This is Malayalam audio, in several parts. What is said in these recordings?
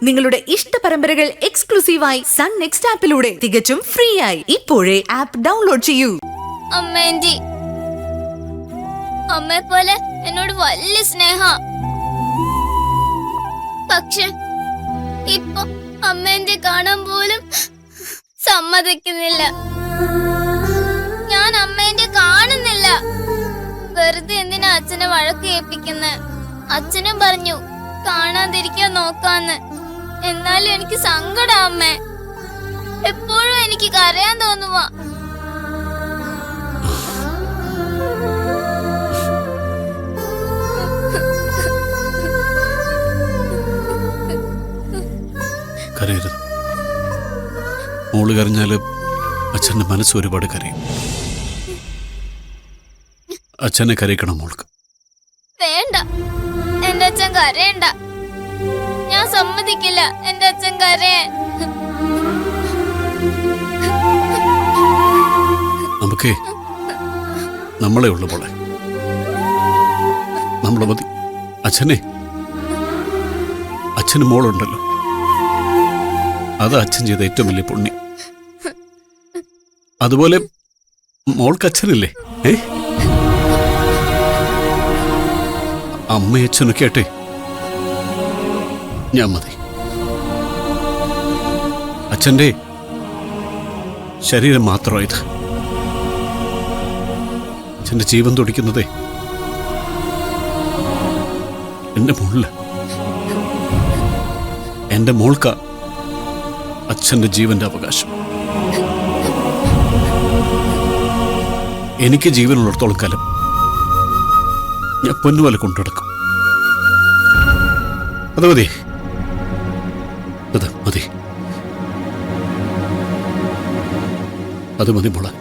നിങ്ങളുടെ ഇഷ്ട പരമ്പരകൾ എക്സ്ക്ലൂസീവായി സൺ നെക്സ്റ്റ് ആപ്പിലൂടെ തികച്ചും ഫ്രീ ആയി ഇപ്പോഴേ ആപ്പ് ഡൗൺലോഡ് ചെയ്യൂ. അമ്മയെ പോലെ എന്നോട് വലിയ സ്നേഹ. പക്ഷെ ഇപ്പൊ അമ്മേന്റെ കാണാൻ പോലും സമ്മതിക്കുന്നില്ല. ഞാൻ അമ്മേന്റെ കാണുന്നില്ല. വെറുതെ എന്തിനാ അച്ഛനെ വഴക്ക് കേൾപ്പിക്കുന്നെ? അച്ഛനും പറഞ്ഞു കാണാതിരിക്കാൻ നോക്കാന്ന്. എന്നാലും എനിക്ക് സങ്കടം. അമ്മേ എപ്പോഴും എനിക്ക് കരയാൻ തോന്നുവാ. കരയരുത്. മോള് കരഞ്ഞാല് അച്ഛൻ്റെ മനസ്സ് ഒരുപാട് കരയും. അച്ഛനെ കരയിക്കണം മോൾക്ക്. വേണ്ട, എന്റെ അച്ഛൻ കരയണ്ട. ഞാൻ സമ്മതിക്കില്ല എന്റെ അച്ഛൻ കരയാൻ. നമുക്കേ നമ്മളെ ഉള്ളു പോലെ നമ്മളെ മതി. അച്ഛന് മോളുണ്ടല്ലോ, അത് അച്ഛൻ ചെയ്ത ഏറ്റവും വലിയ പുണ്യം. അതുപോലെ മോൾക്ക് അച്ഛനില്ലേ? അമ്മയും അച്ഛനൊക്കെ ആട്ടെ ഞാൻ മതി. അച്ഛൻ്റെ ശരീരം മാത്രമായത്. അച്ഛൻ്റെ ജീവൻ തുടിക്കുന്നതേ എൻ്റെ മോളില്. എൻ്റെ മോൾക്ക അച്ഛൻ്റെ ജീവന്റെ അവകാശം. എനിക്ക് ജീവനുള്ളിടത്തോളം കാലം ഞാൻ പൊന്നുപോലെ കൊണ്ടുനടക്കും. അത് മതി, അത് മതി, അത് മതി മോളെ.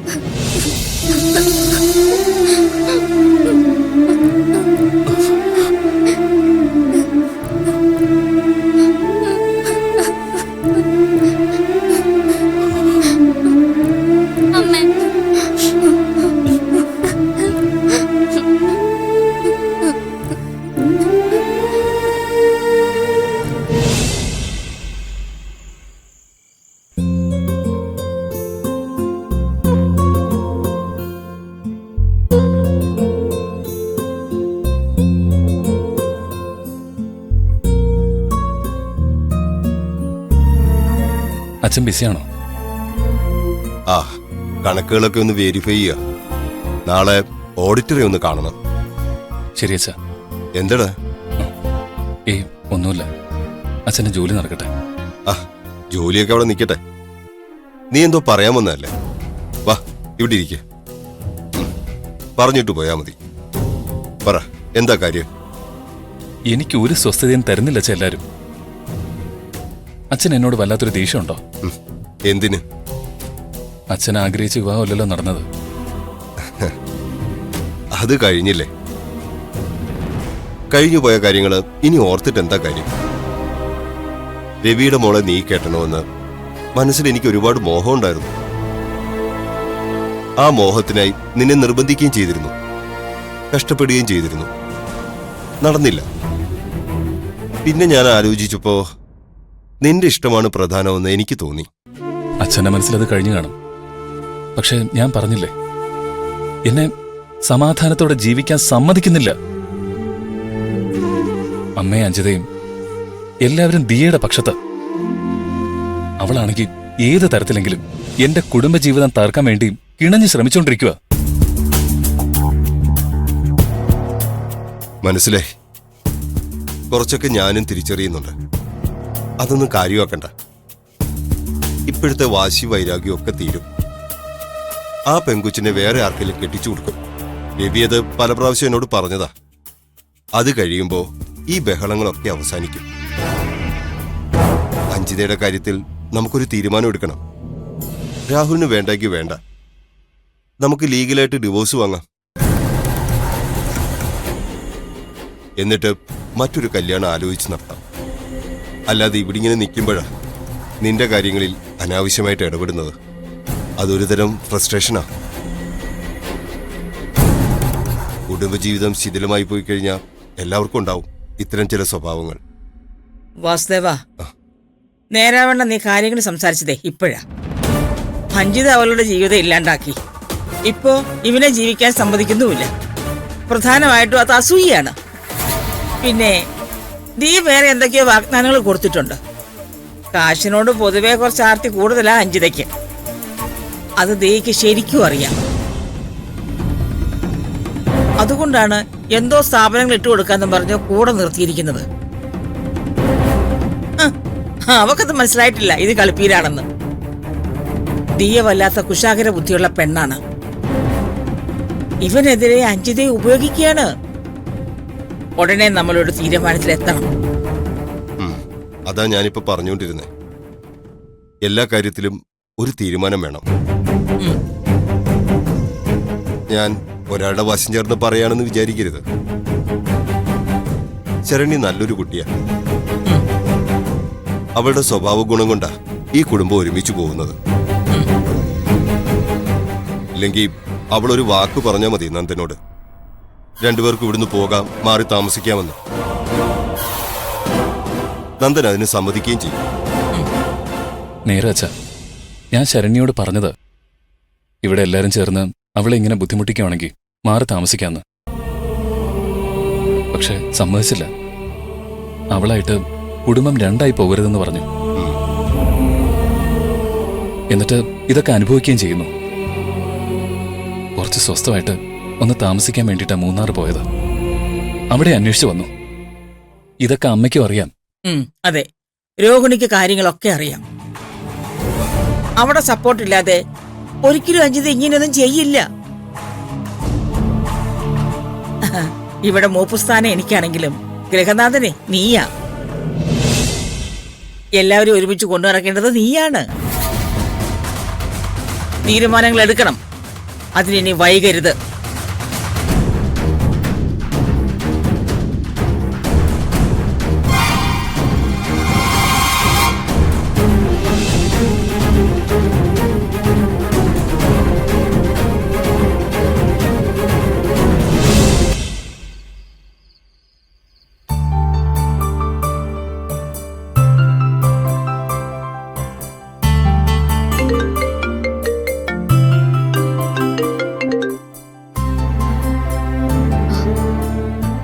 അച്ഛൻ ബിസിയാണോ? ആ, കണക്കുകളൊക്കെ ഒന്ന് വെരിഫൈ ചെയ്യുക. നാളെ ഓഡിറ്ററെ ഒന്ന് കാണണം. ശരി അച്ഛാ. എന്താടാ? ഒന്നുമില്ല, അച്ഛൻ്റെ ജോലി നടക്കട്ടെ. ആ, ജോലിയൊക്കെ അവിടെ നിൽക്കട്ടെ. നീ എന്തോ പറയാൻ വന്നതല്ലേ? വാ, ഇവിടെ ഇരിക്ക. പറഞ്ഞിട്ട് പോയാ മതി. പറ, എന്താ കാര്യം? എനിക്ക് ഒരു സ്വസ്ഥതയും തരുന്നില്ല അച്ഛൻ എല്ലാവരും. അച്ഛൻ എന്നോട് വല്ലാത്തൊരു ദേഷ്യമുണ്ടോ? എന്തിന്? അച്ഛൻ ആഗ്രഹിച്ച വിവാഹമല്ലല്ലോ നടന്നത്. അത് കഴിഞ്ഞില്ലേ? കഴിഞ്ഞു പോയ കാര്യങ്ങള് ഇനി ഓർത്തിട്ട് എന്താ കാര്യം? രവിയുടെ മോളെ നീ കെട്ടണമെന്ന് മനസ്സിൽ എനിക്ക് ഒരുപാട് മോഹമുണ്ടായിരുന്നു. ആ മോഹത്തിനായി നിന്നെ നിർബന്ധിക്കുകയും ചെയ്തിരുന്നു, കഷ്ടപ്പെടുകയും ചെയ്തിരുന്നു. നടന്നില്ല. പിന്നെ ഞാൻ ആലോചിച്ചപ്പോ നിന്റെ ഇഷ്ടമാണ് പ്രധാനമെന്ന് എനിക്ക് തോന്നി. അച്ഛൻ്റെ മനസ്സിലത് കഴിഞ്ഞു കാണും. പക്ഷെ ഞാൻ പറഞ്ഞില്ലേ, എന്നെ സമാധാനത്തോടെ ജീവിക്കാൻ സമ്മതിക്കുന്നില്ല. അമ്മയും അഞ്ജിതയും എല്ലാവരും ദിയയുടെ പക്ഷത്ത്. അവളാണെങ്കിൽ ഏത് തരത്തിലെങ്കിലും എന്റെ കുടുംബജീവിതം തകർക്കാൻ വേണ്ടി കിണഞ്ഞു ശ്രമിച്ചുകൊണ്ടിരിക്കുക. മനസ്സിലായി. കുറച്ചൊക്കെ ഞാനും തിരിച്ചറിയുന്നുണ്ട്. അതൊന്നും കാര്യമാക്കണ്ട. ഇപ്പോഴത്തെ വാശി വൈരാഗ്യം ഒക്കെ തീരും. ആ പെൺകുച്ചിനെ വേറെ ആർക്കെങ്കിലും കെട്ടിച്ചു കൊടുക്കും. രവി അത് പല പ്രാവശ്യം എന്നോട് പറഞ്ഞതാ. അത് കഴിയുമ്പോ ഈ ബഹളങ്ങളൊക്കെ അവസാനിക്കും. അഞ്ജിതയുടെ കാര്യത്തിൽ നമുക്കൊരു തീരുമാനം എടുക്കണം. രാഹുലിന് വേണ്ടെങ്കിൽ വേണ്ട, നമുക്ക് ലീഗലായിട്ട് ഡിവോഴ്സ് വാങ്ങാം. എന്നിട്ട് മറ്റൊരു കല്യാണം ആലോചിച്ച് നടത്താം. അല്ലാതെ ഇവിടെ ഇങ്ങനെ നിൽക്കുമ്പോഴാ നിന്റെ കാര്യങ്ങളിൽ അനാവശ്യമായിട്ട് ഇടപെടുന്നത്. അതൊരു തരം ഫ്രസ്ട്രേഷനാ. കുടുംബജീവിതം ശിഥിലമായി പോയി കഴിഞ്ഞാൽ എല്ലാവർക്കും ഉണ്ടാവും ഇത്തരം ചില സ്വഭാവങ്ങൾ. വാസുദേവ, നേരാവണ്ണം നീ കാര്യങ്ങൾ സംസാരിച്ചതേ ഇപ്പോഴാ. അഞ്ജിത അവളുടെ ജീവിതം ഇല്ലാണ്ടാക്കി. ഇപ്പോ ഇവനെ ജീവിക്കാൻ സമ്മതിക്കുന്നുമില്ല. പ്രധാനമായിട്ടും അത് അസൂയാണ്. പിന്നെ നീ വേറെ എന്തൊക്കെയോ വാഗ്ദാനങ്ങൾ കൊടുത്തിട്ടുണ്ട്. കാശിനോട് പൊതുവെ കുറച്ച് ആർത്തി കൂടുതലാ അഞ്ജിതയ്ക്ക്. അത് ദീക്ക് ശരിക്കും അറിയാം. അതുകൊണ്ടാണ് എന്തോ സ്ഥാപനങ്ങൾ ഇട്ടുകൊടുക്കാന്നും പറഞ്ഞ് കൂടെ നിർത്തിയിരിക്കുന്നത്. അവക്കത് മനസ്സിലായിട്ടില്ല ഇത് കളിപ്പീരാണെന്ന്. ദിയ വല്ലാത്ത കുശാകര ബുദ്ധിയുള്ള പെണ്ണാണ്. ഇവനെതിരെ അഞ്ജിതയെ ഉപയോഗിക്കുകയാണ്. ഉടനെ നമ്മളൊരു തീരുമാനത്തിലെത്തണം. അതാ ഞാനിപ്പോ പറഞ്ഞുകൊണ്ടിരുന്നേ. എല്ലാ കാര്യത്തിലും ഒരു തീരുമാനം വേണം. ഞാൻ ഒരാളുടെ വശം ചേർന്ന് പറയാണെന്ന് വിചാരിക്കരുത്. ശരണി നല്ലൊരു കുട്ടിയാ. അവളുടെ സ്വഭാവ ഗുണം കൊണ്ടാ ഈ കുടുംബം ഒരുമിച്ച് പോകുന്നത്. ഇല്ലെങ്കിൽ അവളൊരു വാക്ക് പറഞ്ഞാൽ മതി നന്ദനോട്, രണ്ടുപേർക്കും ഇവിടുന്ന് പോകാം, മാറി താമസിക്കാമെന്ന്. നന്ദൻ അതിന് സമ്മതിക്കുകയും ചെയ്യും. നേരെ അച്ഛാ, ഞാൻ ശരണ്യോട് പറഞ്ഞത് ഇവിടെ എല്ലാരും ചേർന്ന് അവളെ ഇങ്ങനെ ബുദ്ധിമുട്ടിക്കുകയാണെങ്കിൽ മാറി താമസിക്കാന്ന്. പക്ഷെ സമ്മതിച്ചില്ല. അവളായിട്ട് കുടുംബം രണ്ടായി പോകരുതെന്ന് പറഞ്ഞു. എന്നിട്ട് ഇതൊക്കെ അനുഭവിക്കുകയും ചെയ്യുന്നു. കുറച്ച് സ്വസ്ഥമായിട്ട് ഒന്ന് താമസിക്കാൻ വേണ്ടിയിട്ടാ മൂന്നാർ പോയത്. അവിടെ അന്വേഷിച്ചു വന്നു. ഇതൊക്കെ അമ്മയ്ക്കും അറിയാം. അതെ, രോഹിണിക്ക് കാര്യങ്ങളൊക്കെ അറിയാം. അവിടെ സപ്പോർട്ടില്ലാതെ ഒരിക്കലും അഞ്ജിത ഇങ്ങനെയൊന്നും ചെയ്യില്ല. ഇവിടെ മൂപ്പുസ്ഥാനം എനിക്കാണെങ്കിലും ഗൃഹനാഥനെ നീയാ. എല്ലാവരും ഒരുമിച്ച് കൊണ്ടു നടക്കേണ്ടത് നീയാണ്. തീരുമാനങ്ങൾ എടുക്കണം. അതിനി വൈകരുത്.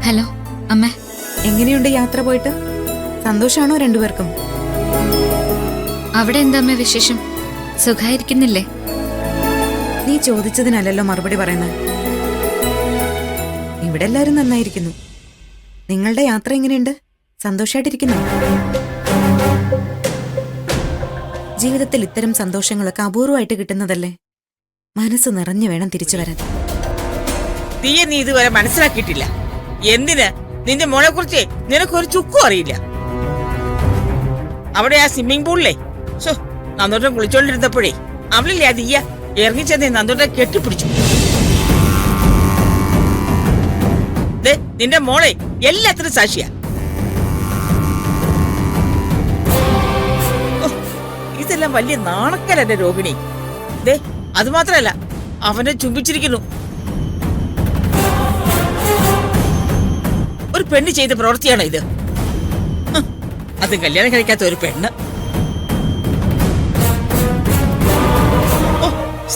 ഹലോ അമ്മ, എങ്ങനെയുണ്ട് യാത്ര പോയിട്ട്? സന്തോഷാണോ രണ്ടുപേർക്കും? അവിടെ എന്താ അമ്മ വിശേഷം? സുഖായിരിക്കുന്നില്ലേ? നീ ചോദിച്ചതിനല്ലല്ലോ മറുപടി പറയുന്നത്. ഇവിടെ എല്ലാരും നന്നായിരിക്കുന്നു. നിങ്ങളുടെ യാത്ര എങ്ങനെയുണ്ട്? സന്തോഷായിട്ടിരിക്കുന്നു? ജീവിതത്തിൽ ഇത്തരം സന്തോഷങ്ങളൊക്കെ അപൂർവമായിട്ട് കിട്ടുന്നതല്ലേ? മനസ്സ് നിറഞ്ഞു വേണം തിരിച്ചു വരാൻ. നീ ഇതുവരെ മനസ്സിലാക്കിയിട്ടില്ല. എന്തിന്? നിന്റെ മോളെ കുറിച്ച് നിനക്കൊരു ചുക്കും അറിയില്ല. അവിടെ ആ സ്വിമ്മിംഗ് പൂളിലെ നന്ദോട്ടം കുളിച്ചോണ്ടിരുന്നപ്പോഴേ അവളില്ലേ ആ തീയ ഇറങ്ങിച്ചെന്ന് നന്ദോട്ടം കെട്ടിപ്പിടിച്ചു. നിന്റെ മോളെ എല്ലാത്തിനും സാക്ഷിയാ. ഇതെല്ലാം വലിയ നാണക്കലല്ലേ രോഹിണി? അത് മാത്രല്ല, അവനെ ചുംബിച്ചിരിക്കുന്നു. ഒരു പെണ്ണ് ചെയ്ത പ്രവൃത്തിയാണോ ഇത്? അത് കല്യാണം കഴിക്കാത്ത ഒരു പെണ്ണ്.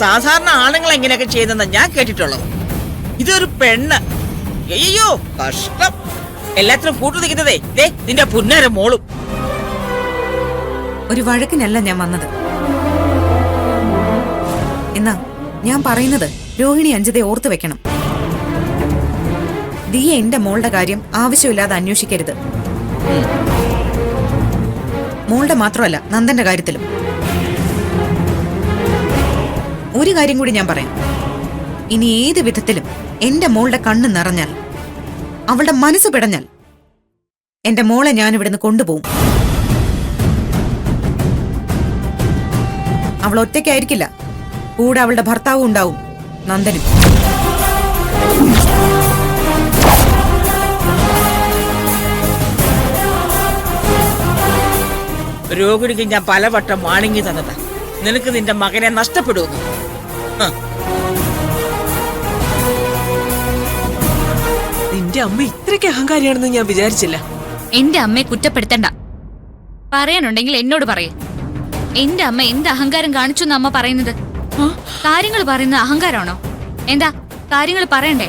സാധാരണ ആണുങ്ങൾ എങ്ങനെയൊക്കെ ചെയ്തെന്നാ ഞാൻ കേട്ടിട്ടുള്ളത്. ഇതൊരു പെണ്ണ്. അയ്യോ കഷ്ടം. എല്ലാത്തിനും കൂട്ടു നിൽക്കുന്നതേ നിന്റെ പുന്നാര മോളും. ഒരു വഴക്കിനല്ല ഞാൻ വന്നത്. എന്നാ ഞാൻ പറയുന്നത് രോഹിണി അഞ്ജിതയെ ഓർത്തു വെക്കണം. ദിയ എന്റെ മോളുടെ കാര്യം ആവശ്യമില്ലാതെ അന്വേഷിക്കരുത്. മോളുടെ മാത്രമല്ല, നന്ദന്റെ കാര്യത്തിലും. ഒരു കാര്യം കൂടി ഞാൻ പറയാം. ഇനി ഏത് വിധത്തിലും എന്റെ മോളുടെ കണ്ണ് നിറഞ്ഞാൽ, അവളുടെ മനസ്സ് പിടഞ്ഞാൽ, എന്റെ മോളെ ഞാൻ ഇവിടുന്ന് കൊണ്ടുപോകും. അവൾ ഒറ്റയ്ക്കായിരിക്കില്ല, കൂടെ അവളുടെ ഭർത്താവും ഉണ്ടാവും, നന്ദനും. രോഹിണിക്ക് ഞാൻ പലവട്ടം വാണിങ്ങി തന്നതാ, നിനക്ക് നിന്റെ മകനെ നഷ്ടപ്പെടുന്നു. നിന്റെ അമ്മ ഇത്രയ്ക്ക് അഹങ്കാരിയാണെന്ന് ഞാൻ വിചാരിച്ചില്ല. എന്റെ അമ്മയെ കുറ്റപ്പെടുത്തണ്ട. പറയാനുണ്ടെങ്കിൽ എന്നോട് പറയേ. എന്റെ അമ്മ എന്ത് അഹങ്കാരം കാണിച്ചു എന്ന് അമ്മ പറയുന്നത്? കാര്യങ്ങൾ പറയുന്നത് അഹങ്കാരമാണോ? എന്താ കാര്യങ്ങൾ പറയണ്ടേ?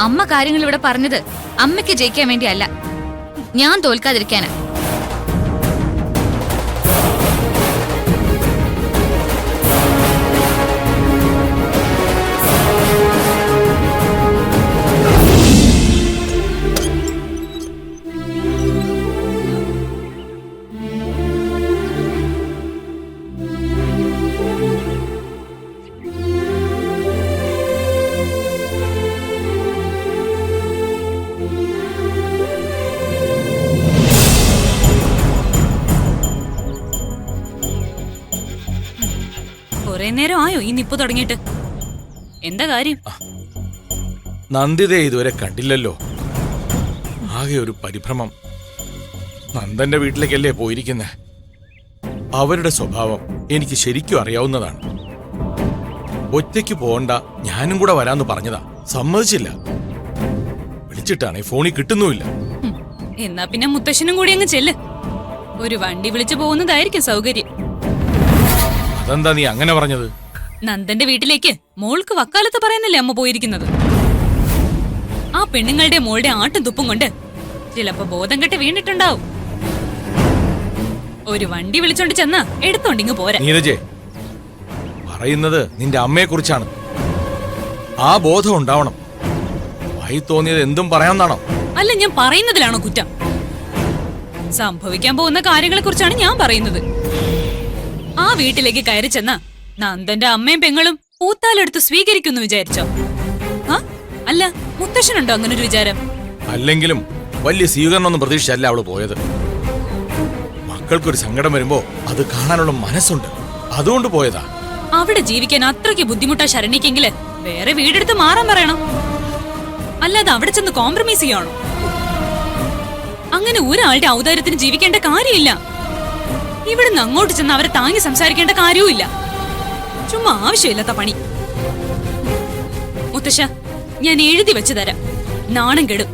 അമ്മ കാര്യങ്ങൾ ഇവിടെ പറഞ്ഞത് അമ്മയ്ക്ക് ജയിക്കാൻ വേണ്ടിയല്ല, ഞാൻ തോൽക്കാതിരിക്കാനാ. കുറെ നേരം ആയോ ഈ നിപ്പ് തുടങ്ങിയിട്ട്? എന്താ കാര്യം? നന്ദിതയെ ഇതുവരെ കണ്ടില്ലല്ലോ. ആകെ ഒരു പരിഭ്രമം. നന്ദന്റെ വീട്ടിലേക്കല്ലേ പോയിരിക്കുന്നേ. അവരുടെ സ്വഭാവം എനിക്ക് ശരിക്കും അറിയാവുന്നതാണ്. ഒറ്റയ്ക്ക് പോകണ്ട, ഞാനും കൂടെ വരാന്ന് പറഞ്ഞതാ, സമ്മതിച്ചില്ല. വിളിച്ചിട്ടാണെ ഫോണിൽ കിട്ടുന്നുമില്ല. എന്നാ പിന്നെ മുത്തശ്ശനും കൂടി അങ്ങ് ചെല്ല്. ഒരു വണ്ടി വിളിച്ചു പോകുന്നതായിരിക്കും സൗകര്യം. അതെന്താ നീ അങ്ങനെ പറഞ്ഞത്? നന്ദന്റെ വീട്ടിലേക്ക് മോൾക്ക് വക്കാലത്ത് പറയുന്നല്ലേ അമ്മ പോയിരിക്കുന്നത്. ആ പെണ്ണുങ്ങളുടെ മോളുടെ ആട്ടും തുപ്പും കൊണ്ട് ചിലപ്പോ ബോധം കെട്ട് വീണിട്ടുണ്ടാവും. ഒരു വണ്ടി വിളിച്ചോണ്ട് ചെന്ന് എടുത്തോണ്ടിങ്ങ് പോരാ. നീരജേ, പറയുന്നത് നിന്റെ അമ്മയെ കുറിച്ചാണ്. ആ ബോധം ഉണ്ടാവണം. വായി തോന്നിയത് എന്തും പറയാമെന്നാണോ? അല്ല, ഞാൻ പറയുന്നതിലാണോ കുറ്റം? സംഭവിക്കാൻ പോകുന്ന കാര്യങ്ങളെ കുറിച്ചാണ് ഞാൻ പറയുന്നത്. ആ വീട്ടിലേക്ക് കയറി ചെന്ന നന്ദന്റെ അമ്മയും പെങ്ങളും പൂത്താലെടുത്ത് സ്വീകരിക്കുന്നു വിചാരിച്ചോ? അല്ല, മുത്തശ്ശനുണ്ടോ അങ്ങനൊരു വിചാരം? അല്ലെങ്കിലും വലിയ സ്വീകരണമൊന്നും പ്രതീക്ഷിച്ചല്ല അവള് പോയത്. മക്കൾക്കൊരു സങ്കടം വരുമ്പോ അത് കാണാനുള്ള മനസ്സുണ്ട്, അതുകൊണ്ട് പോയതാ. അവിടെ ജീവിക്കാൻ അത്രയ്ക്ക് ബുദ്ധിമുട്ടാ ശരണിക്കെങ്കില് വേറെ വീടെടുത്ത് മാറാൻ പറയണം. അല്ലാതെ അവിടെ ചെന്ന് കോംപ്രമൈസ് ചെയ്യണോ? അങ്ങനെ ഒരാളുടെ ഔദാര്യത്തിന് ജീവിക്കേണ്ട കാര്യമില്ല. ഇവിടുന്ന് അങ്ങോട്ട് ചെന്ന് അവരെ താങ്ങി സംസാരിക്കേണ്ട കാര്യവുമില്ല. ചുമ്മാ ആവശ്യമില്ലാത്ത പണി. മുത്തശ്ശ, ഞാൻ എഴുതി വെച്ചു തരാം. നാണം കെടും.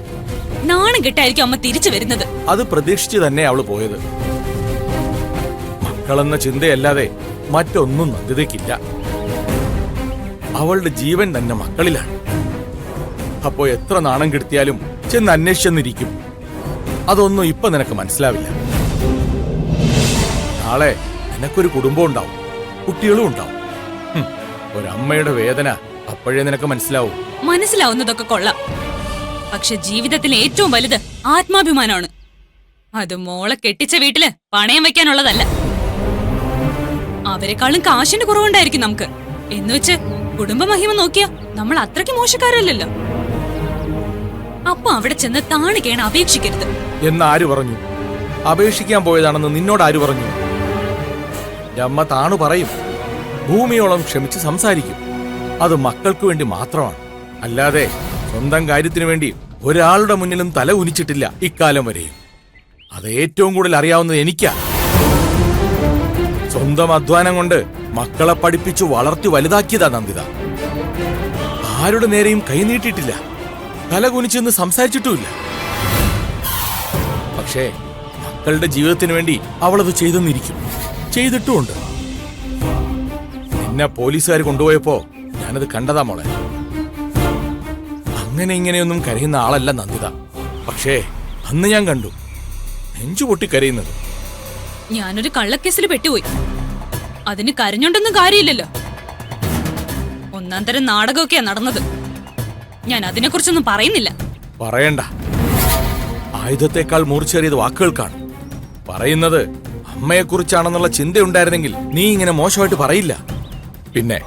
നാണം കെട്ടായിരിക്കും അമ്മ തിരിച്ചു വരുന്നത്. അത് പ്രതീക്ഷിച്ച് തന്നെ അവള് പോയത്. മക്കളെന്ന ചിന്തയല്ലാതെ മറ്റൊന്നും നന്ദിതയ്ക്കില്ല. അവളുടെ ജീവൻ തന്നെ മക്കളിലാണ്. അപ്പോ എത്ര നാണം കെടുത്തിയാലും ചെന്ന് അന്വേഷിച്ചെന്നിരിക്കും. അതൊന്നും ഇപ്പൊ നിനക്ക് മനസ്സിലാവില്ല. നാളെ നിനക്കൊരു കുടുംബം ഉണ്ടാവും, കുട്ടികളും ഉണ്ടാവും. ഒരമ്മയുടെ വേദന അപ്പോഴേ നിനക്ക് മനസ്സിലാവും. മനസ്സിലാവുന്നതൊക്കെ കൊള്ളാം. പക്ഷെ ജീവിതത്തിൽ ഏറ്റവും വലുത് ആത്മാഭിമാനമാണ്. അത് മോളെ കെട്ടിച്ച വീട്ടില് പണയം വെക്കാനുള്ളതല്ല. അവരെക്കാളും കാശിന്റെ കുറവുണ്ടായിരിക്കും നമുക്ക്. എന്നുവെച്ച് കുടുംബമഹിമ നോക്കിയാ നമ്മൾ അത്രയ്ക്ക് മോശക്കാരല്ലല്ലോ. അപ്പൊ അവിടെ ചെന്ന് താണു കേണ അപേക്ഷിക്കരുത്. എന്നാര് പറഞ്ഞു? അപേക്ഷിക്കാൻ പോയതാണെന്ന് നിന്നോട് ആര് പറഞ്ഞു? അമ്മ താണു പറയും, ഭൂമിയോളം ക്ഷമിച്ച് സംസാരിക്കും. അത് മക്കൾക്ക് വേണ്ടി മാത്രമാണ്. അല്ലാതെ സ്വന്തം കാര്യത്തിനു വേണ്ടി ഒരാളുടെ മുന്നിലും തല ഉനിച്ചിട്ടില്ല ഇക്കാലം വരെയും. അത് ഏറ്റവും കൂടുതൽ അറിയാവുന്നത് എനിക്കാ. സ്വന്തം അധ്വാനം കൊണ്ട് മക്കളെ പഠിപ്പിച്ചു വളർത്തി വലുതാക്കിയതാ നന്ദിത. ആരുടെ നേരെയും കൈനീട്ടിട്ടില്ല, തല കുനിച്ചെന്ന് സംസാരിച്ചിട്ടുമില്ല. പക്ഷേ മക്കളുടെ ജീവിതത്തിന് വേണ്ടി അവളത് ചെയ്തെന്നിരിക്കും, ചെയ്തിട്ടുമുണ്ട്. നിന്നെ പോലീസുകാർ കൊണ്ടുപോയപ്പോ ഞാനത് കണ്ടതാ മോളെ. അങ്ങനെ ഇങ്ങനെയൊന്നും കരയുന്ന ആളല്ല നന്ദിത. പക്ഷേ അന്ന് ഞാൻ കണ്ടു നെഞ്ചു പൊട്ടി കരയുന്നത്. ഞാനൊരു കള്ളക്കേസിൽ പെട്ടുപോയി. അതിന് കരഞ്ഞോണ്ടൊന്നും കാര്യമില്ലല്ലോ. ഒന്നാം തരം നാടകമൊക്കെയാ നടന്നത്. ഞാൻ അതിനെക്കുറിച്ചൊന്നും പറയുന്നില്ല. പറയണ്ട. ആയുധത്തെക്കാൾ മൂർച്ചേറിയത് വാക്കുകൾക്കാണ്. പറയുന്നത് അമ്മയെക്കുറിച്ചാണെന്നുള്ള ചിന്തയുണ്ടായിരുന്നെങ്കിൽ നീ ഇങ്ങനെ മോശമായിട്ട് പറയില്ല. പിന്നെ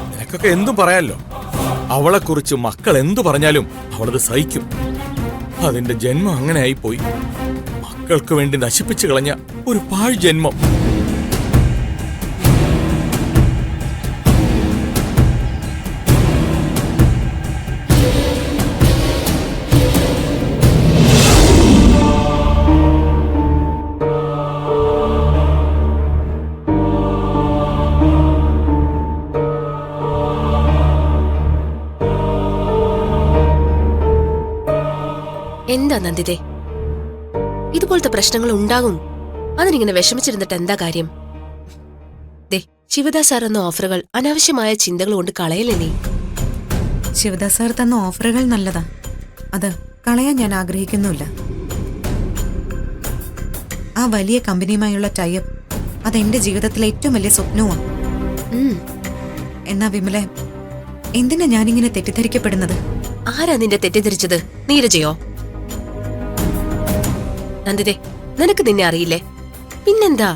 നിനക്കൊക്കെ എന്തും പറയാലോ. അവളെക്കുറിച്ച് മക്കൾ എന്തു പറഞ്ഞാലും അവളത് സഹിക്കും. അതിന്റെ ജന്മം അങ്ങനെ ആയിപ്പോയി. മക്കൾക്ക് വേണ്ടി നശിപ്പിച്ചു കളഞ്ഞ ഒരു പാഴ് ജന്മം. എന്താ നന്ദിതേ, ഇതുപോലത്തെ പ്രശ്നങ്ങൾ ഉണ്ടാകും. അതിനിങ്ങനെ വിഷമിച്ചിരുന്നിട്ട് എന്താ കാര്യം? ദേ, ശിവദാസ് സാർ എന്ന ഓഫറുകൾ അനാവശ്യമായ ചിന്തകൾ കൊണ്ട് കളയല്ലേ നീ? ശിവദാസ് സാർ തന്ന ഓഫറുകൾ നല്ലതാ, അത് കളയാൻ ഞാൻ ആഗ്രഹിക്കുന്നുമില്ല. ആ വലിയ കമ്പനിയുമായുള്ള ടൈപ്പ് അതെന്റെ ജീവിതത്തിലെ ഏറ്റവും വലിയ സ്വപ്നവുമാണ്. എന്നാ വിമലെ, എന്തിനാ ഞാനിങ്ങനെ തെറ്റിദ്ധരിക്കപ്പെടുന്നത്? ആരാ നിന്റെ തെറ്റിദ്ധരിച്ചത്? നീരജയോ? നന്ദിതേ, നിനക്ക് നിന്നെ അറിയില്ലേ? പിന്നെന്താ?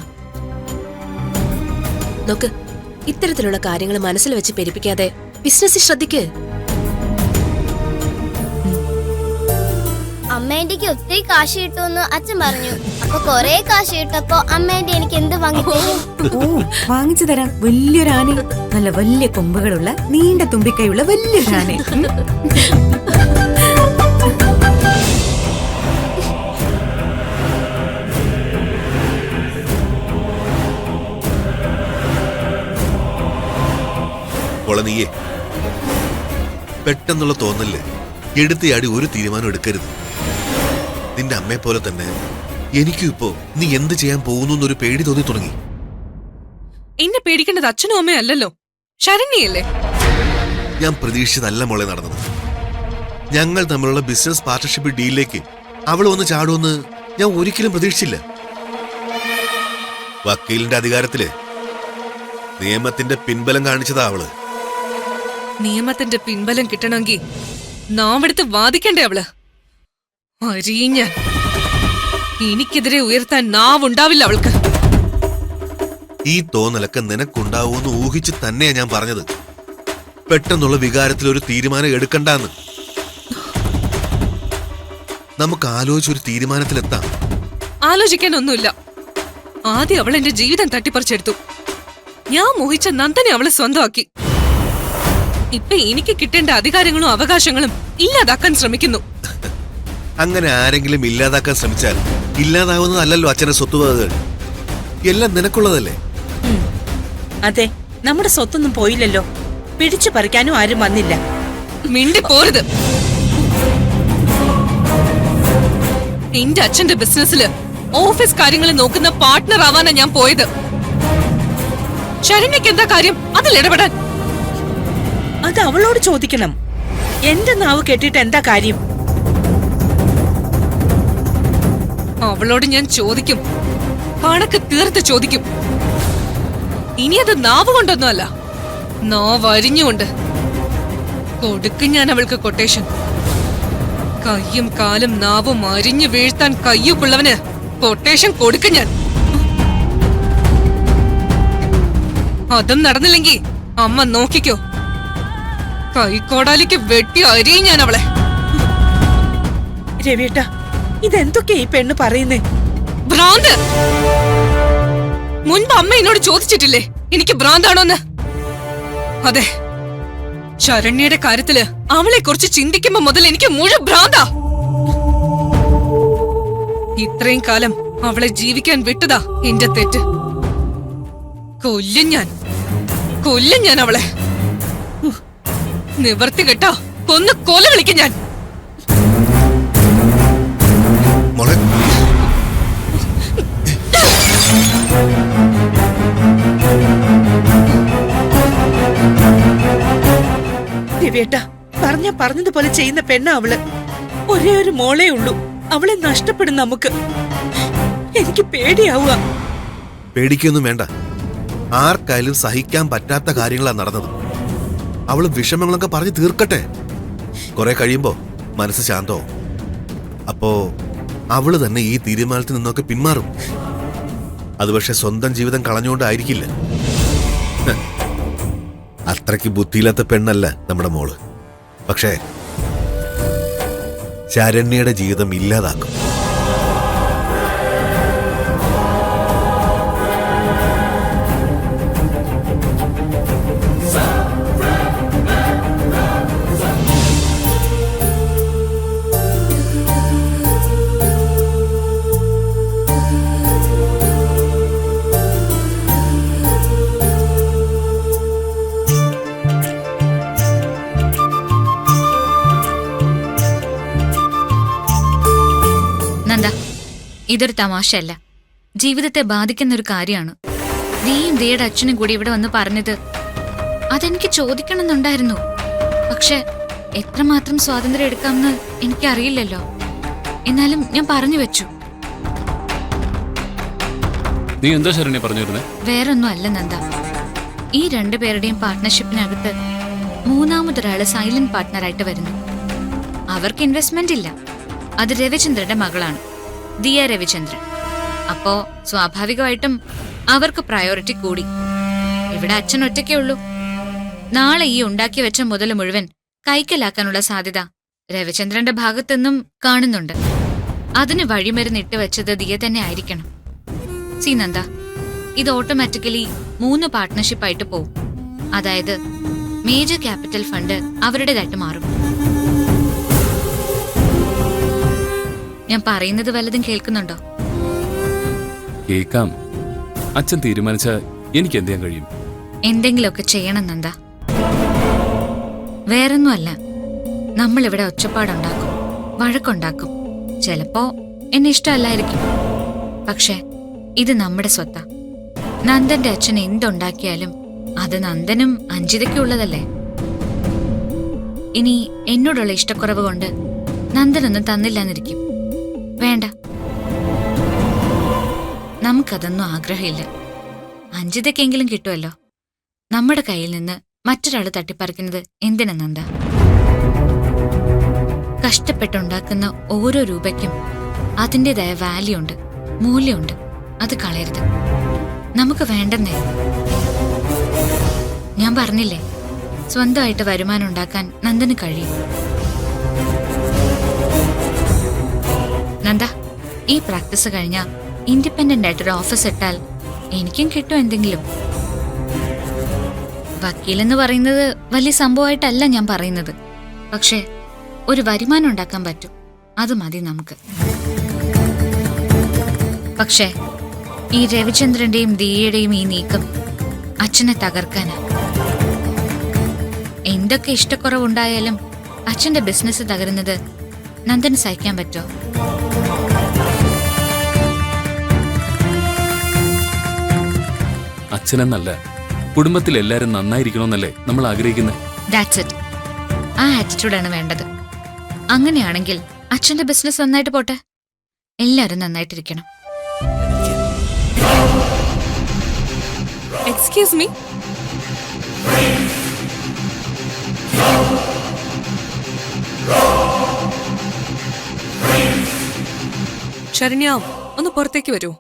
നോക്ക്, ഇത്തരത്തിലുള്ള കാര്യങ്ങൾ മനസ്സിൽ വെച്ച് പെരുപ്പിക്കാതെ ബിസിനസ്സിൽ ശ്രദ്ധിക്ക്. അമ്മേന്റെക്ക് ഒത്തിരി കാശ് കിട്ടുമെന്ന് അച്ഛൻ പറഞ്ഞു. അപ്പൊ കൊറേ കാശ് കിട്ടപ്പോ അമ്മേന്റെ എനിക്ക് എന്ത് വാങ്ങിത്തരും? ഓ, വാങ്ങിച്ചു തരാം. വലിയൊരു ആന, നല്ല വലിയ കൊമ്പുകളുള്ള നീണ്ട തുമ്പിക്കൈയുള്ള വലിയൊരു ആന. നീയേ പെട്ടെന്നുള്ള തോന്നല് എടുത്തിയാടി ഒരു തീരുമാനം എടുക്കരുത്. നിന്റെ അമ്മയെ പോലെ തന്നെ എനിക്കും ഇപ്പോ നീ എന്ത് ചെയ്യാൻ പോകുന്നു എന്നൊരു പേടി തോന്നി തുടങ്ങി. എന്നെ പേടിക്കേണ്ടത് അച്ഛനും അമ്മയും അല്ലല്ലോ, ശരണ്യല്ലേ? ഞാൻ പ്രതീക്ഷിച്ചതല്ല മോളെ നടന്നത്. ഞങ്ങൾ തമ്മിലുള്ള ബിസിനസ് പാർട്ണർഷിപ്പ് ഡീലിലേക്ക് അവൾ വന്ന് ചാടുമെന്ന് ഞാൻ ഒരിക്കലും പ്രതീക്ഷിച്ചില്ല. വക്കീലിന്റെ അധികാരത്തില് നിയമത്തിന്റെ പിൻബലം കാണിച്ചതാ അവള്. നിയമത്തിന്റെ പിൻബലം കിട്ടണമെങ്കിൽ നാവെടുത്ത് വാദിക്കണ്ടേ അവള്? അറിയ എനിക്കെതിരെ ഉയർത്താൻ നാവുണ്ടാവില്ല അവൾക്ക്. ഈ തോന്നലൊക്കെ നിനക്കുണ്ടാവൂന്ന് ഊഹിച്ച് തന്നെയാ ഞാൻ പറഞ്ഞത്. പെട്ടെന്നുള്ള വികാരത്തിൽ ഒരു തീരുമാനം എടുക്കണ്ടെന്ന്. നമുക്ക് ആലോചിച്ചൊരു തീരുമാനത്തിലെത്താം. ആലോചിക്കാനൊന്നുമില്ല. ആദ്യം അവൾ എന്റെ ജീവിതം തട്ടിപ്പറിച്ചെടുത്തു. ഞാൻ മോഹിച്ച നന്ദനെ അവള് സ്വന്തമാക്കി. ഇപ്പൊ എനിക്ക് കിട്ടേണ്ട അധികാരങ്ങളും അവകാശങ്ങളും ഇല്ലാതാക്കാൻ ശ്രമിക്കുന്നു. അങ്ങനെ ആരെങ്കിലും ഇല്ലാതാക്കാൻ ശ്രമിച്ചാൽ ഇല്ലാതാവുന്നതല്ലോ അച്ഛന്റെ സ്വത്തുവകകൾ. എല്ലാം നിനക്കുള്ളതല്ലേ? അതെ, നമ്മുടെ സ്വത്തൊന്നും പോയില്ലല്ലോ. പിടിച്ചു പറിക്കാനും ആരും വന്നില്ല. മിണ്ടി പോരുത്. എന്റെ അച്ഛന്റെ ബിസിനസ്സില് ഓഫീസ് കാര്യങ്ങൾ നോക്കുന്ന പാർട്ട്ണർ ആവാനാ ഞാൻ പോയത്. ശരണ്യക്ക് എന്താ കാര്യം അതിൽ ഇടപെടാൻ? അത് അവളോട് ചോദിക്കണം. എന്റെ നാവ് കേട്ടിട്ട് എന്താ കാര്യം? അവളോട് ഞാൻ ചോദിക്കും, കണക്ക് തീർത്ത് ചോദിക്കും. ഇനി അത് നാവ് കൊണ്ടൊന്നുമല്ല, നാവ് അരിഞ്ഞുകൊണ്ട് കൊടുക്കും ഞാൻ അവൾക്ക് കൊട്ടേഷൻ. കയ്യും കാലും നാവും അരിഞ്ഞു വീഴ്ത്താൻ കയ്യുക്കുള്ളവന് കൊട്ടേഷൻ കൊടുക്കും ഞാൻ. അതും നടന്നില്ലെങ്കിൽ അമ്മ നോക്കിക്കോ, കൈക്കോടാലിക്ക് വെട്ടി അരിയും ഞാൻ അവളെ. രവിയേട്ടാ, ഇതെന്തൊക്കെ ഈ പെണ്ണ് പറയുന്നേ? ഭ്രാന്ത്. മുൻപ് അമ്മ എന്നോട് ചോദിച്ചിട്ടില്ലേ എനിക്ക് ഭ്രാന്താണോന്ന്? അതെ, ശരണ്യയുടെ കാര്യത്തില് അവളെ കുറിച്ച് ചിന്തിക്കുമ്പോ മുതൽ എനിക്ക് മുഴുവൻ ഭ്രാന്താ. ഇത്രയും കാലം അവളെ ജീവിക്കാൻ വിട്ടതാ എന്റെ തെറ്റ്. കൊല്ലും ഞാൻ അവളെ. നിവർത്തി കേട്ടാ കൊന്ന് കൊല വിളിക്കും ഞാൻ. രവിയേട്ടാ, പറഞ്ഞതുപോലെ ചെയ്യുന്ന പെണ്ണ അവള്. ഒരേ ഒരു മോളേ ഉള്ളൂ. അവളെ നഷ്ടപ്പെടും നമുക്ക്. എനിക്ക് പേടിയാവുക. പേടിക്കൊന്നും വേണ്ട. ആർക്കായാലും സഹിക്കാൻ പറ്റാത്ത കാര്യങ്ങളാ നടന്നത്. അവള് വിഷമങ്ങളൊക്കെ പറഞ്ഞു തീർക്കട്ടെ. കുറെ കഴിയുമ്പോ മനസ്സ് ശാന്തവും. അപ്പോ അവള് തന്നെ ഈ തീരുമാനത്തിൽ നിന്നൊക്കെ പിന്മാറും. അത് പക്ഷെ സ്വന്തം ജീവിതം കളഞ്ഞുകൊണ്ടായിരിക്കില്ല. അത്രയ്ക്ക് ബുദ്ധിയില്ലാത്ത പെണ്ണല്ല നമ്മുടെ മോള്. പക്ഷേ ശരണ്യയുടെ ജീവിതം ഇല്ലാതാക്കും. ഇതൊരു തമാശയല്ല. ജീവിതത്തെ ബാധിക്കുന്ന ഒരു കാര്യമാണ്. ദിയും ദിയുടെ അച്ഛനും കൂടി ഇവിടെ വന്ന് പറഞ്ഞത് അതെനിക്ക് ചോദിക്കണമെന്നുണ്ടായിരുന്നു. പക്ഷെ എത്രമാത്രം സ്വാതന്ത്ര്യം എടുക്കാമെന്ന് എനിക്കറിയില്ലല്ലോ. എന്നാലും ഞാൻ പറഞ്ഞു വെച്ചു. നീ എന്താ ശരണ്യ പറഞ്ഞു വരുന്നേ? വേറൊന്നും അല്ല നന്ദ, ഈ രണ്ടുപേരുടെയും പാർട്ട്ണർഷിപ്പിനകത്ത് മൂന്നാമതൊരാള് സൈലന്റ് പാർട്ട്ണറായിട്ട് വരുന്നു. അവർക്ക് ഇൻവെസ്റ്റ്മെന്റ് ഇല്ല. അത് രവിചന്ദ്രന്റെ മകളാണ്, ദിയ രവിചന്ദ്രൻ. അപ്പോ സ്വാഭാവികമായിട്ടും അവർക്ക് പ്രയോറിറ്റി കൂടി. ഇവിടെ അച്ഛൻ ഒറ്റയ്ക്കേ ഉള്ളൂ. നാളെ ഈ ഉണ്ടാക്കി വെച്ച മുതൽ മുഴുവൻ കൈക്കലാക്കാനുള്ള സാധ്യത രവിചന്ദ്രന്റെ ഭാഗത്തുനിന്നും കാണുന്നുണ്ട്. അതിന് വഴിമരുന്ന് ഇട്ട് വെച്ചത് ദിയ തന്നെ ആയിരിക്കണം. സി നന്ദ, ഇത് ഓട്ടോമാറ്റിക്കലി 3 പാർട്ട്ണർഷിപ്പായിട്ട് പോവും. അതായത് മേജർ ക്യാപിറ്റൽ ഫണ്ട് അവരുടേതായിട്ട് മാറും. ഞാൻ പറയുന്നത് വല്ലതും കേൾക്കുന്നുണ്ടോ? കേൾക്കാം. അച്ഛൻ തീരുമാനിച്ച എനിക്ക് എന്ത് ചെയ്യാൻ കഴിയും? എന്തെങ്കിലുമൊക്കെ ചെയ്യണം നന്ദ. വേറൊന്നുമല്ല, നമ്മളിവിടെ ഒച്ചപ്പാടുണ്ടാക്കും, വഴക്കുണ്ടാക്കും. ചിലപ്പോ എന്നെ ഇഷ്ടമല്ലായിരിക്കും. പക്ഷെ ഇത് നമ്മുടെ സ്വത്താ. നന്ദന്റെ അച്ഛൻ എന്തുണ്ടാക്കിയാലും അത് നന്ദനും അഞ്ജിതയ്ക്കുള്ളതല്ലേ. ഇനി എന്നോടുള്ള ഇഷ്ടക്കുറവ് കൊണ്ട് നന്ദനൊന്നും തന്നില്ലെന്നിരിക്കും. വേണ്ട, നമുക്കതൊന്നും ആഗ്രഹമില്ല. അഞ്ജിതയ്ക്കെങ്കിലും കിട്ടുമല്ലോ. നമ്മുടെ കയ്യിൽ നിന്ന് മറ്റൊരാൾ തട്ടിപ്പറിക്കുന്നത് എന്തിനാ നന്ദ? കഷ്ടപ്പെട്ടുണ്ടാക്കുന്ന ഓരോ രൂപയ്ക്കും അതിൻ്റെതായ വാല്യൂ ഉണ്ട്, മൂല്യമുണ്ട്. അത് കളയരുത്. നമുക്ക് വേണ്ടെന്നേ. ഞാൻ പറഞ്ഞില്ലേ, സ്വന്തമായിട്ട് വരുമാനം ഉണ്ടാക്കാൻ നന്ദന് കഴിയും. നന്ദ, ഈ പ്രാക്ടീസ് കഴിഞ്ഞാൽ ഇൻഡിപെൻഡന്റ് ആയിട്ടൊരു ഓഫീസ് ഇട്ടാൽ എനിക്കും കിട്ടും എന്തെങ്കിലും. വക്കീലെന്ന് പറയുന്നത് വലിയ സംഭവമായിട്ടല്ല ഞാൻ പറയുന്നത്. പക്ഷേ ഒരു വരുമാനം ഉണ്ടാക്കാൻ പറ്റും, അത് മതി നമുക്ക്. പക്ഷേ ഈ രവിചന്ദ്രന്റെയും ദിയയുടെയും ഈ നീക്കം അച്ഛനെ തകർക്കാനാ. എന്തൊക്കെ ഇഷ്ടക്കുറവുണ്ടായാലും അച്ഛന്റെ ബിസിനസ് തകരുന്നത് നന്ദന് സഹിക്കാൻ പറ്റോ? അച്ഛനെന്നല്ല, കുടുംബത്തിൽ എല്ലാരും നന്നായിരിക്കണമെന്നല്ലേ നമ്മൾ ആഗ്രഹിക്കുന്നത്. That's it. ആ ആറ്റിറ്റ്യൂഡാണ് വേണ്ടത്. അങ്ങനെയാണെങ്കിൽ അച്ഛന്റെ ബിസിനസ് നന്നായിട്ട് പോട്ടെ, എല്ലാരും നന്നായിട്ടിരിക്കണം. Excuse me. ശരണ്യ, ഒന്ന് പുറത്തേക്ക് വരൂ.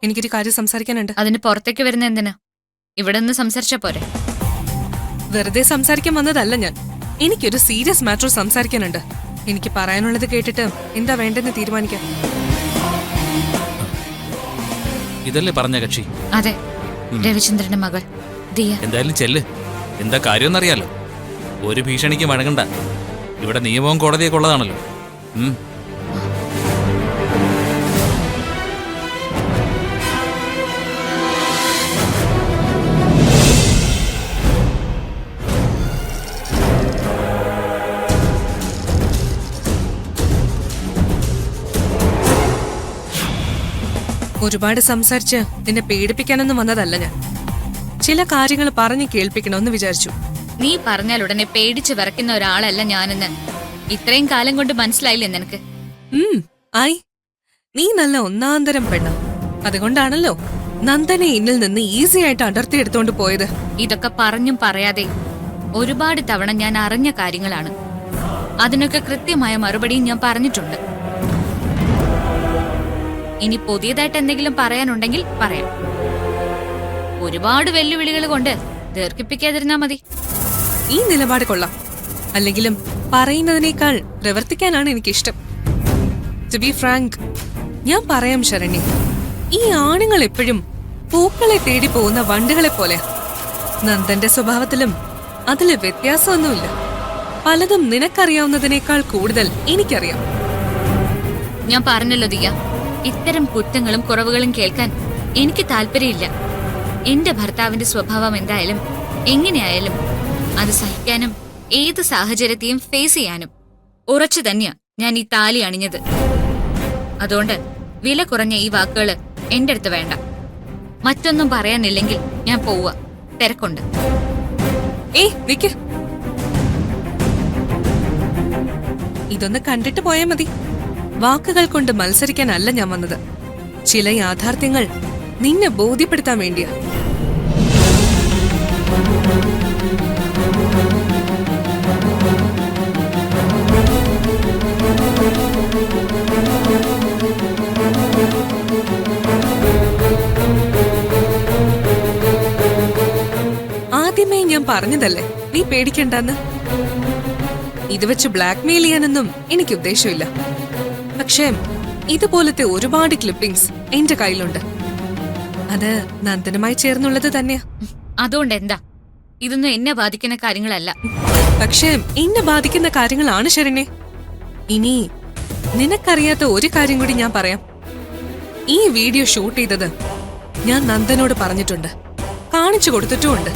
എനിക്കൊരു കാര്യം സംസാരിക്കാനുണ്ട്. അതിന് പുറത്തേക്ക് വരുന്ന എന്തിനാ? ഇവിടെ നിന്ന് സംസാരിച്ചാ പോരെ? വെറുതെ സംസാരിക്കാൻ വന്നതല്ല ഞാൻ. എനിക്കൊരു സീരിയസ് മാറ്റർ സംസാരിക്കാനുണ്ട്. എനിക്ക് പറയാനുള്ളത് കേട്ടിട്ട് എന്താ വേണ്ടെന്ന് തീരുമാനിക്കാം. ഇതല്ലേ പറഞ്ഞ കക്ഷി? അതെ, രവിചന്ദ്രന്റെ മകൾ ദിയ. എന്തായാലും ചെല്ല്. എന്താ കാര്യമെന്നറിയാലോ. ഒരു ഭീഷണിക്ക് വഴങ്ങണ്ട. ഇവിടെ നിയമവും കോടതിയൊക്കെ ഉള്ളതാണല്ലോ. ഒരുപാട് സംസാരിച്ച് നിന്നെ പേടിപ്പിക്കാനൊന്നും വന്നതല്ല ഞാൻ. ചില കാര്യങ്ങൾ പറഞ്ഞു കേൾപ്പിക്കണമെന്ന് വിചാരിച്ചു. നീ പറഞ്ഞാൽ ഉടനെ പേടിച്ച് വിറയ്ക്കുന്ന ഒരാളല്ല ഞാനെന്ന് ഇത്രയും കാലം കൊണ്ട് മനസ്സിലായില്ലേ നിനക്ക്? ആയി. നീ നല്ല ഒന്നാന്തരം പെണ്ണ. അതുകൊണ്ടാണല്ലോ നന്ദനെ എന്നിൽ നിന്ന് ഈസി ആയിട്ട് അടർത്തിയെടുത്തോണ്ട് പോയത്. ഇതൊക്കെ പറഞ്ഞും പറയാതെ ഒരുപാട് തവണ ഞാൻ അറിഞ്ഞ കാര്യങ്ങളാണ്. അതിനൊക്കെ കൃത്യമായ മറുപടിയും ഞാൻ പറഞ്ഞിട്ടുണ്ട്. ഇനി പുതിയതായിട്ട് എന്തെങ്കിലും പറയാനുണ്ടെങ്കിൽ പറയാം. ഒരുപാട് വെല്ലുവിളികൾ കൊണ്ട് ദീർഘിപ്പിക്കാതിരുന്നാ മതി. ഈ നിലപാട് കൊള്ളാം. അല്ലെങ്കിലും പറയുന്നതിനേക്കാൾ പ്രവർത്തിക്കാനാണ് എനിക്കിഷ്ടം. ടു ബി ഫ്രാങ്ക്, ഞാൻ പറയാം ശരണ്യ, ഈ ആണുങ്ങൾ എപ്പോഴും പൂക്കളെ തേടി പോകുന്ന വണ്ടുകളെ പോലെ. നന്ദന്റെ സ്വഭാവത്തിലും അതില് വ്യത്യാസമൊന്നുമില്ല. പലതും നിനക്കറിയാവുന്നതിനേക്കാൾ കൂടുതൽ എനിക്കറിയാം. ഞാൻ പറഞ്ഞല്ലോ ദിയ, ഇത്തരം കുറ്റങ്ങളും കുറവുകളും കേൾക്കാൻ എനിക്ക് താല്പര്യമില്ല. എന്റെ ഭർത്താവിന്റെ സ്വഭാവം എന്തായാലും എങ്ങനെയായാലും അത് സഹിക്കാനും ഏത് സാഹചര്യത്തെയും ഫേസ് ചെയ്യാനും ഉറച്ചു തന്നെയാ ഞാൻ ഈ താലി അണിഞ്ഞത്. അതുകൊണ്ട് വില കുറഞ്ഞ ഈ വാക്കുകള് എന്റെ അടുത്ത് വേണ്ട. മറ്റൊന്നും പറയാനില്ലെങ്കിൽ ഞാൻ പോവുക. തിരക്കുണ്ട്. ഏയ് നിക്ക്. ഇതൊന്ന് കണ്ടിട്ട് പോയാ മതി. വാക്കുകൾ കൊണ്ട് മത്സരിക്കാനല്ല ഞാൻ വന്നത്. ചില യാഥാർത്ഥ്യങ്ങൾ നിന്നെ ബോധ്യപ്പെടുത്താൻ വേണ്ടിയാ. ആദ്യമേ ഞാൻ പറഞ്ഞതല്ലേ നീ പേടിക്കണ്ടെന്ന്. ഇത് വെച്ച് ബ്ലാക്ക്മെയിൽ ചെയ്യാനൊന്നും എനിക്ക് ഉദ്ദേശമില്ല. പക്ഷേ ഇതുപോലത്തെ ഒരുപാട് ക്ലിപ്പിംഗ്സ് എന്റെ കയ്യിലുണ്ട്. അത് നന്ദനുമായി ചേർന്നുള്ളത് തന്നെയാ. അതുകൊണ്ട് എന്താ? ഇതൊന്നും എന്നെ ബാധിക്കുന്ന കാര്യങ്ങളല്ല. പക്ഷേ എന്നെ ബാധിക്കുന്ന കാര്യങ്ങളാണ് ശരണ്യെ. ഇനി നിനക്കറിയാത്ത ഒരു കാര്യം കൂടി ഞാൻ പറയാം. ഈ വീഡിയോ ഷൂട്ട് ചെയ്തത് ഞാൻ നന്ദനോട് പറഞ്ഞിട്ടുണ്ട്, കാണിച്ചു കൊടുത്തിട്ടുമുണ്ട്.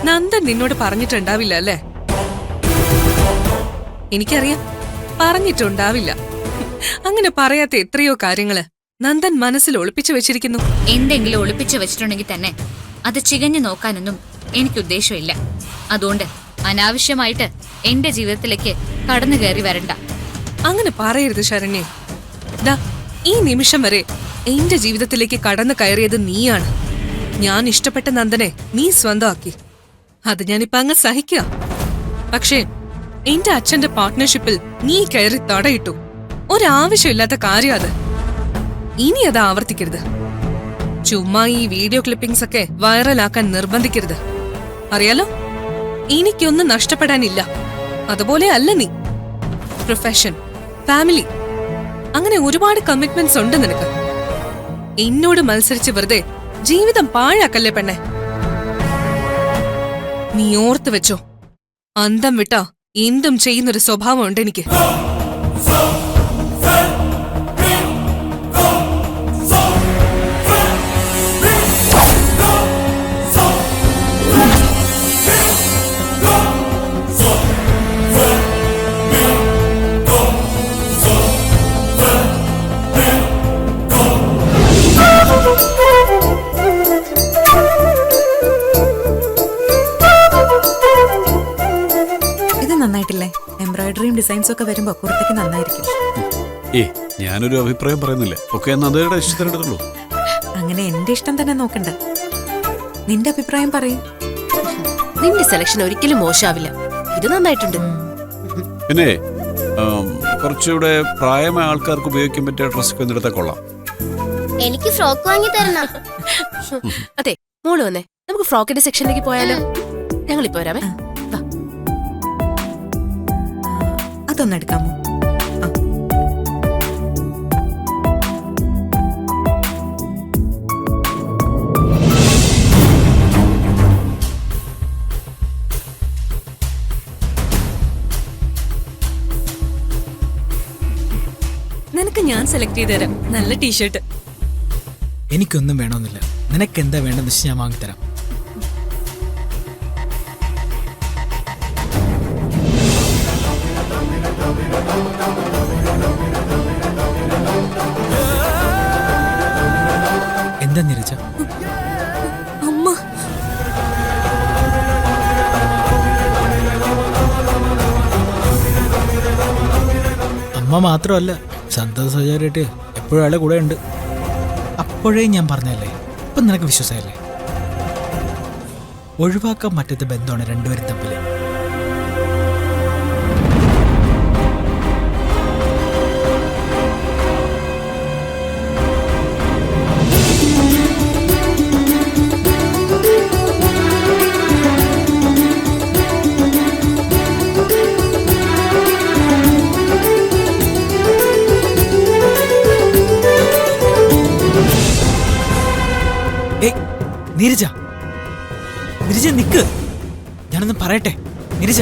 നന്ദൻ നിന്നോട് പറഞ്ഞിട്ടുണ്ടാവില്ല അല്ലേ? എനിക്കറിയാം, പറഞ്ഞിട്ടുണ്ടാവില്ല. അങ്ങനെ പറയാത്ത എത്രയോ കാര്യങ്ങള് നന്ദൻ മനസ്സിൽ ഒളിപ്പിച്ചു വെച്ചിരിക്കുന്നു. എന്തെങ്കിലും ഒളിപ്പിച്ചു വെച്ചിട്ടുണ്ടെങ്കിൽ തന്നെ അത് ചികഞ്ഞു നോക്കാനൊന്നും എനിക്ക് ഉദ്ദേശമില്ല. അതുകൊണ്ട് അനാവശ്യമായിട്ട് എന്റെ ജീവിതത്തിലേക്ക് കടന്നു കയറി വരണ്ട. അങ്ങനെ പറയരുത് ശരണ്യെ. ദാ ഈ നിമിഷം വരെ എന്റെ ജീവിതത്തിലേക്ക് കടന്നു കയറിയത് നീയാണ്. ഞാൻ ഇഷ്ടപ്പെട്ട നന്ദനെ നീ സ്വന്തമാക്കി. അത് ഞാനിപ്പോ അങ്ങ് സഹിക്കുക. പക്ഷേ എന്റെ അച്ഛന്റെ പാർട്ട്ണർഷിപ്പിൽ നീ കയറി തടയിട്ടു. ഒരാവശ്യമില്ലാത്ത കാര്യം അത്. ഇനി അത് ആവർത്തിക്കരുത്. ചുമ്മാ ഈ വീഡിയോ ക്ലിപ്പിംഗ്സ് ഒക്കെ വൈറലാക്കാൻ നിർബന്ധിക്കരുത്. അറിയാലോ, എനിക്കൊന്നും നഷ്ടപ്പെടാനില്ല. അതുപോലെ അല്ല നീ. പ്രൊഫഷൻ, ഫാമിലി, അങ്ങനെ ഒരുപാട് കമ്മിറ്റ്മെന്റ്സ് ഉണ്ട് നിനക്ക്. എന്നോട് മത്സരിച്ച് വെറുതെ ജീവിതം പാഴാക്കല്ലേ പെണ്ണെ. നീ ഓർത്തു വെച്ചോ, അന്തം വിട്ടാ എന്തും ചെയ്യുന്നൊരു സ്വഭാവം ഉണ്ട് എനിക്ക്. നന്നായിട്ടില്ലേ? എംബ്രോയിഡറിയും ഡിസൈൻസും ഒക്കെ വരുമ്പോ പുറത്തേക്ക് നന്നായിരിക്കും. ഞാനൊരു അഭിപ്രായം പറയുന്നില്ല. ഒക്കെ നന്ദയുടെ ഇഷ്ടത്തിനെടുത്തുള്ളൂ. അങ്ങനെ എന്റെ ഇഷ്ടം തന്നെ നോക്കണ്ട, നിന്റെ അഭിപ്രായം പറയും. നിന്റെ സെലക്ഷൻ ഒരിക്കലും മോശമാവില്ല. ഇത് നന്നായിട്ടുണ്ട്. പിന്നെ കുറച്ചുകൂടെ പ്രായമായ ആൾക്കാർക്ക് ഉപയോഗിക്കാൻ പറ്റിയ ഡ്രസ്സൊക്കെ ഒന്നെടുത്താൽ കൊള്ളാം. എനിക്ക് ഫ്രോക്ക് വാങ്ങി തരണം. അതെ, മോള് വന്നേ, നമുക്ക് ഫ്രോക്കിന്റെ സെക്ഷനിലേക്ക് പോയാലോ? ഞങ്ങളിപ്പോ വരാമേ. അതൊന്നെടുക്കാമോ? നിനക്ക് ഞാൻ സെലക്ട് ചെയ്ത് തരാം. നല്ല ടീഷർട്ട്. എനിക്കൊന്നും വേണമെന്നില്ല. നിനക്ക് എന്താ വേണ്ടെന്ന് വെച്ച് ഞാൻ വാങ്ങിത്തരാം. എന്താ നിരച്ച? അമ്മ, അമ്മ മാത്രമല്ല, സന്തോഷ് സഹചാരിയായിട്ട് എപ്പോഴും അയാളെ കൂടെ ഉണ്ട്. അപ്പോഴേ ഞാൻ പറഞ്ഞല്ലേ, ഇപ്പം നിനക്ക് വിശ്വാസമല്ലേ? ഒഴിവാക്കാൻ പറ്റാത്ത ബന്ധമാണ് രണ്ടുപേരും തമ്മിൽ. നീരജ, നീരജ നിക്ക്, ഞാനൊന്ന് പറയട്ടെ. നീരജ,